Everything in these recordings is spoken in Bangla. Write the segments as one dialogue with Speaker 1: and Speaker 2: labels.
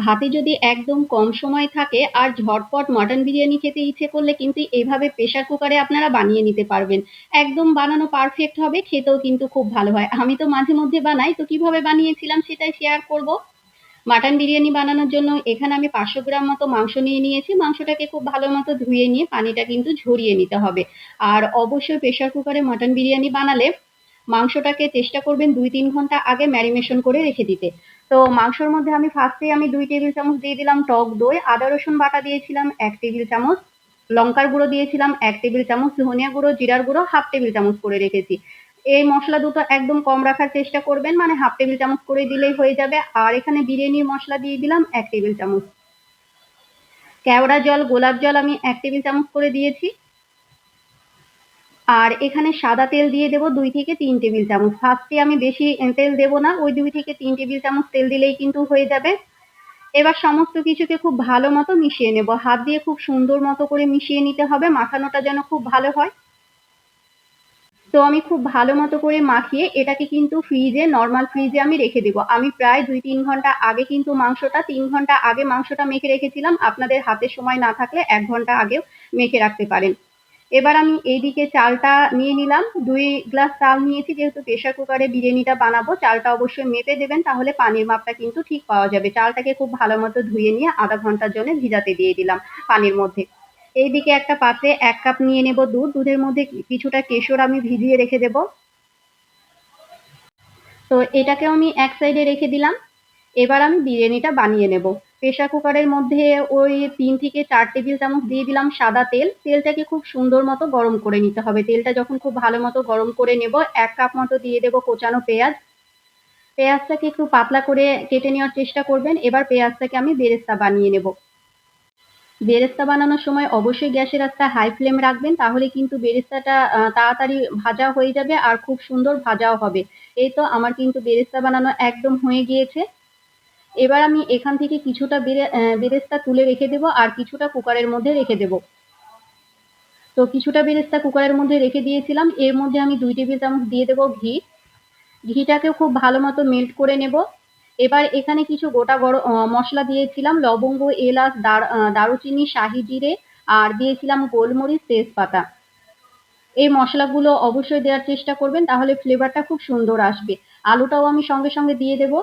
Speaker 1: হাতে যদি একদম কম সময় থাকে আর ঝটপট মটন বিরিয়ানি খেতে ইচ্ছে করলে কিন্তু এভাবে প্রেসার কুকারে আপনারা বানিয়ে নিতে পারবেন। একদম বানানো পারফেক্ট হবে, খেতেও কিন্তু খুব ভালো হয়। আমি তো মাঝে মধ্যে বানাই, তো কিভাবে বানিয়েছিলাম সেটাই শেয়ার করব। মাটন বিরিয়ানি বানানোর জন্য এখানে আমি 500 গ্রাম মতো মাংস নিয়ে নিয়েছি। মাংসটাকে খুব ভালো মতো ধুয়ে নিয়ে পানিটা কিন্তু ঝরিয়ে নিতে হবে। আর অবশ্যই প্রেসার কুকারে মটন বিরিয়ানি বানালে মাংসটাকে চেষ্টা করবেন 2-3 ঘন্টা আগে ম্যারিনেশন করে রেখে দিতে। তো মাংসর মধ্যে আমি ফার্স্টে 2 টেবিল চামচ দিয়ে দিলাম টক দই, আদা রসুন বাটা দিয়েছিলাম 1 টেবিল চামচ, লঙ্কার গুঁড়ো দিয়েছিলাম 1 টেবিল চামচ, ধনিয়া গুঁড়ো জিরার গুঁড়ো হাফ টেবিল চামচ করে রেখেছি। এই মশলা দুটো একদম কম রাখার চেষ্টা করবেন, মানে হাফ টেবিল চামচ করে দিলেই হয়ে যাবে। আর এখানে বিরিয়ানির মশলা দিয়ে দিলাম 1 টেবিল চামচ, কেওড়া জল গোলাপ জল আমি 1 টেবিল চামচ করে দিয়েছি। আর এখানে সাদা তেল দিয়ে দেবো 2 থেকে 3 টেবিল চামচ। ফার্স্টে আমি বেশি তেল দেবো না, ওই 2 থেকে 3 টেবিল চামচ তেল দিলেই কিন্তু হয়ে যাবে। এবার সমস্ত কিছুকে খুব ভালো মতো মিশিয়ে নেব, হাত দিয়ে খুব সুন্দর মতো করে মিশিয়ে নিতে হবে, মাখানোটা যেন খুব ভালো হয়। তো আমি খুব ভালো মতো করে মাখিয়ে এটাকে কিন্তু ফ্রিজে, নর্মাল ফ্রিজে আমি রেখে দেবো। আমি প্রায় 2-3 ঘন্টা আগে কিন্তু 3 ঘন্টা আগে মাংসটা মেখে রেখেছিলাম। আপনাদের হাতে সময় না থাকলে 1 ঘন্টা আগেও মেখে রাখতে পারেন। এবার আমি এইদিকে চালটা নিয়ে নিলাম, 2 গ্লাস চাল নিয়েছি, যেহেতু প্রেসার কুকারে বিরিয়ানিটা বানাবো। চালটা অবশ্যই মেপে দেবেন, তাহলে পানির মাপটা কিন্তু ঠিক পাওয়া যাবে। চালটাকে খুব ভালো মতো ধুয়ে নিয়ে আধা ঘন্টার জন্য ভিজাতে দিয়ে দিলাম পানির মধ্যে। এইদিকে একটা পাত্রে 1 কাপ নিয়ে নেব দুধ, দুধের মধ্যে কিছুটা কেশর আমি ভিজিয়ে রেখে দেব। তো এটাকেও আমি এক সাইডে রেখে দিলাম। এবার আমি বিরিয়ানিটা বানিয়ে নেব। প্রেসার কুকারের মধ্যে ওই 3 থেকে 4 টেবিল চামচ দিয়ে দিলাম সাদা তেল। তেলটাকে খুব সুন্দর মতো গরম করে নিতে হবে। তেলটা যখন খুব ভালো মতো গরম করে নেব, 1 কাপ মতো দিয়ে দেব কোচানো পেঁয়াজ। পেঁয়াজটাকে একটু পাতলা করে কেটে নেওয়ার চেষ্টা করবেন। এবার পেঁয়াজটাকে আমি বেরেস্তা বানিয়ে নেব। বেরেস্তা বানানোর সময় অবশ্যই গ্যাসের আঁচটা হাই ফ্লেম রাখবেন, তাহলে কিন্তু বেরেস্তাটা তাড়াতাড়ি ভাজা হয়ে যাবে আর খুব সুন্দর ভাজাও হবে। এই তো আমার কিন্তু বেরেস্তা বানানো একদম হয়ে গিয়েছে। এবার আমি এখান থেকে কিছুটা বেরেস্তা তুলে রেখে দেব আর কিছুটা কুকারের মধ্যে রেখে দেব। তো কিছুটা বেরেস্তা কুকারের মধ্যে রেখে দিয়েছিলাম, এর মধ্যে আমি 2 টেবিল চামচ দিয়ে দেব ঘি। ঘিটাকেও খুব ভালো মতো মেল্ট করে নেব। এবার এখানে কিছু গোটা মশলা দিয়েছিলাম, লবঙ্গ, এলাচ, দারুচিনি, শাহি জিরে, আর দিয়েছিলাম গোলমরিচ, তেজপাতা। এই মশলাগুলো অবশ্যই দেওয়ার চেষ্টা করবেন, তাহলে ফ্লেভারটা খুব সুন্দর আসবে। আলুটাও আমি সঙ্গে সঙ্গে দিয়ে দেব।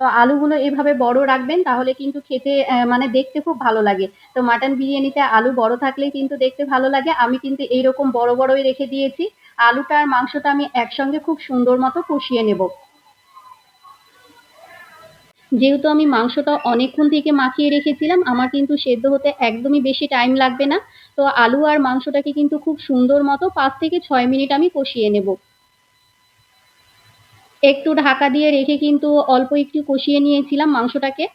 Speaker 1: তো আলুগুলো এভাবে বড় রাখবেন, তাহলে কিন্তু খেতে মানে দেখতে খুব ভালো লাগে। তো মাটন বিরিয়ানিতে আলু বড় থাকলেই কিন্তু দেখতে ভালো লাগে। আমি কিন্তু এইরকম বড় বড়ই রেখে দিয়েছি। আলুটা আর মাংসটা আমি একসঙ্গে খুব সুন্দর মতো কষিয়ে নেব। যেহেতু আমি মাংসটা অনেকক্ষণ থেকে মাখিয়ে রেখেছিলাম, আমার কিন্তু সেদ্ধ হতে একদমই বেশি টাইম লাগবে না। তো আলু আর মাংসটাকে কিন্তু খুব সুন্দর মতো 5 থেকে 6 মিনিট আমি কষিয়ে নেব। একটু ঢাকা দিয়ে রেখে কিন্তু অল্প একটু কষিয়ে নিয়েছিলাম মাংসটাকে।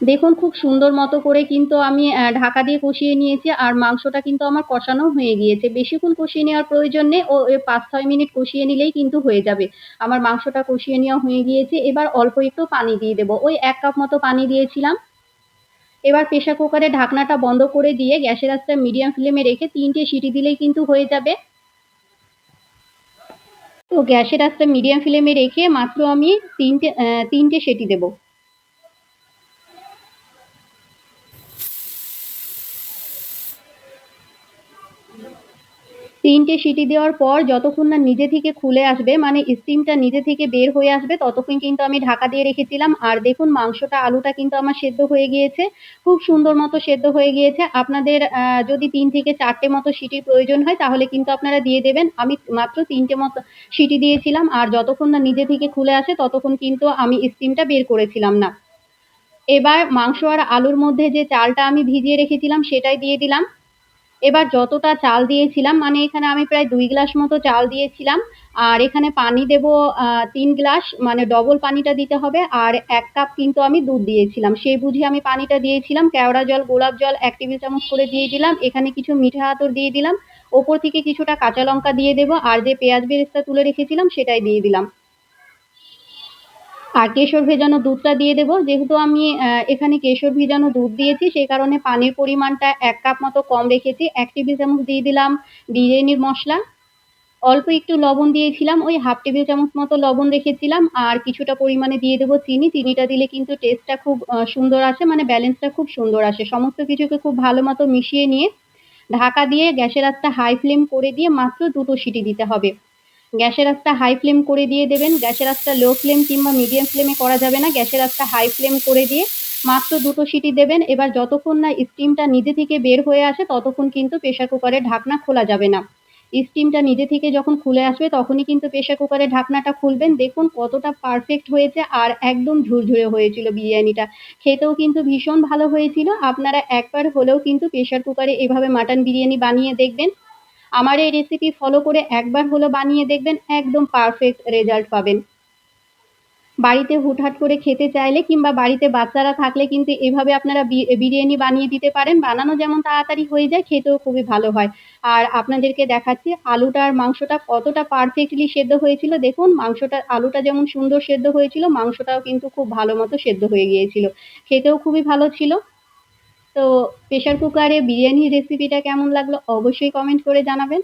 Speaker 1: দেখুন খুব সুন্দর মতো করে কিন্তু আমি ঢাকা দিয়ে কষিয়ে নিয়েছি আর মাংসটা কিন্তু আমার কষানো হয়ে গিয়েছে। বেশিক্ষণ কষিয়ে নেওয়ার প্রয়োজন নেই, ও 5-6 মিনিট কষিয়ে নিলেই কিন্তু হয়ে যাবে। আমার মাংসটা কষিয়ে নেওয়া হয়ে গিয়েছে, এবার অল্প একটু পানি দিয়ে দেব। ওই 1 কাপ মতো পানি দিয়েছিলাম। এবার প্রেসার কুকারের ঢাকনাটা বন্ধ করে দিয়ে গ্যাসের আঁচটা মিডিয়াম ফ্লেমে রেখে 3 টে সিটি দিলেই কিন্তু হয়ে যাবে। তো গ্যাসের আঁচটা মিডিয়াম ফ্লেমে রেখে মাত্র আমি 3 টে সিটি দেব। 3 টে সিটি দেওয়ার পর যতক্ষণ না নিজে থেকে খুলে আসবে, মানে স্টিমটা নিজে থেকে বের হয়ে আসবে, ততক্ষণ কিন্তু আমি ঢাকা দিয়ে রেখেছিলাম। আর দেখুন মাংসটা, আলুটা কিন্তু আমার সেদ্ধ হয়ে গিয়েছে। খুব সুন্দর মতো সেদ্ধ হয়ে গিয়েছে। আপনাদের যদি 3 থেকে 4 টে মতো সিটির প্রয়োজন হয় তাহলে কিন্তু আপনারা দিয়ে দেবেন। আমি মাত্র 3 টে মতো সিটি দিয়েছিলাম, আর যতক্ষণ না নিজে থেকে খুলে আসে ততক্ষণ কিন্তু আমি স্টিমটা বের করেছিলাম না। এবার মাংস আর আলুর মধ্যে যে চালটা আমি ভিজিয়ে রেখেছিলাম সেটাই দিয়ে দিলাম। এবার যতটা চাল দিয়েছিলাম, মানে এখানে আমি প্রায় 2 গ্লাস মতো চাল দিয়েছিলাম। আর এখানে পানি দেব 3 গ্লাস, মানে ডবল পানিটা দিতে হবে। আর 1 কাপ কিন্তু আমি দুধ দিয়েছিলাম, সেই বুঝে আমি পানিটা দিয়েছিলাম। কেওড়া জল, গোলাপ জল 1 টেবিল চামচ করে দিয়ে দিলাম। এখানে কিছু মিঠা আতর দিয়ে দিলাম। ওপর থেকে কিছুটা কাঁচা লঙ্কা দিয়ে দেব, আর যে পেঁয়াজ বেরেস্তা তুলে রেখেছিলাম সেটাই দিয়ে দিলাম। আর কেশর ভেজানো দুধটা দিয়ে দেব। যেহেতু আমি এখানে কেশর ভেজানো দুধ দিয়েছি, সেই কারণে পানির পরিমাণটা 1 কাপ মতো কম রেখেছি। 1 টেবিল চামচ দিয়ে দিলাম বিরিয়ানির মশলা, অল্প একটু লবণ দিয়েছিলাম, ওই 1/2 টেবিল চামচ মতো লবণ রেখেছিলাম। আর কিছুটা পরিমাণে দিয়ে দেব চিনি। চিনিটা দিলে কিন্তু টেস্টটা খুব সুন্দর আসে, মানে ব্যালেন্সটা খুব সুন্দর আসে। সমস্ত কিছুকে খুব ভালো মতো মিশিয়ে নিয়ে ঢাকা দিয়ে গ্যাসের আঁচটা হাই ফ্লেম করে দিয়ে মাত্র ২ টো সিটি দিতে হবে। গ্যাসের আঁচটা হাই ফ্লেম করে দিয়ে দেবেন। গ্যাসের আঁচটা লো ফ্লেম কিংবা মিডিয়াম ফ্লেমে করা যাবে না। গ্যাসের আঁচটা হাই ফ্লেম করে দিয়ে মাত্র ২ টো সিটি দেবেন। এবার যতক্ষণ না স্টিমটা নিজে থেকে বের হয়ে আসে ততক্ষণ কিন্তু প্রেসার কুকারের ঢাকনা খোলা যাবে না। স্টিমটা নিজে থেকে যখন খুলে আসবে তখনই কিন্তু প্রেসার কুকারের ঢাকনাটা খুলবেন। দেখুন কতটা পারফেক্ট হয়েছে আর একদম ঝুরঝুরে হয়েছিল বিরিয়ানিটা। খেতেও কিন্তু ভীষণ ভালো হয়েছিল। আপনারা একবার হলেও কিন্তু প্রেসার কুকারে এভাবে মাটন বিরিয়ানি বানিয়ে দেখবেন। আমার এই রেসিপি ফলো করে একবার হলেও বানিয়ে দেখবেন, একদম পারফেক্ট রেজাল্ট পাবেন। বাড়িতে হুটহাট করে খেতে চাইলে কিংবা বাড়িতে বাচ্চারা থাকলে কিন্তু এভাবে আপনারা বিরিয়ানি বানিয়ে দিতে পারেন। বানানো যেমন তাড়াতাড়ি হয়ে যায়, খেতেও খুবই ভালো হয়। আর আপনাদেরকে দেখাচ্ছি আলুটা আর মাংসটা কতটা পারফেক্টলি সেদ্ধ হয়েছিল। দেখুন আলুটা যেমন সুন্দর সেদ্ধ হয়েছিল, মাংসটাও কিন্তু খুব ভালো মতো সেদ্ধ হয়ে গিয়েছিল। খেতেও খুবই ভালো ছিল। তো প্রেসার কুকারে বিরিয়ানির রেসিপিটা কেমন লাগলো অবশ্যই কমেন্ট করে জানাবেন।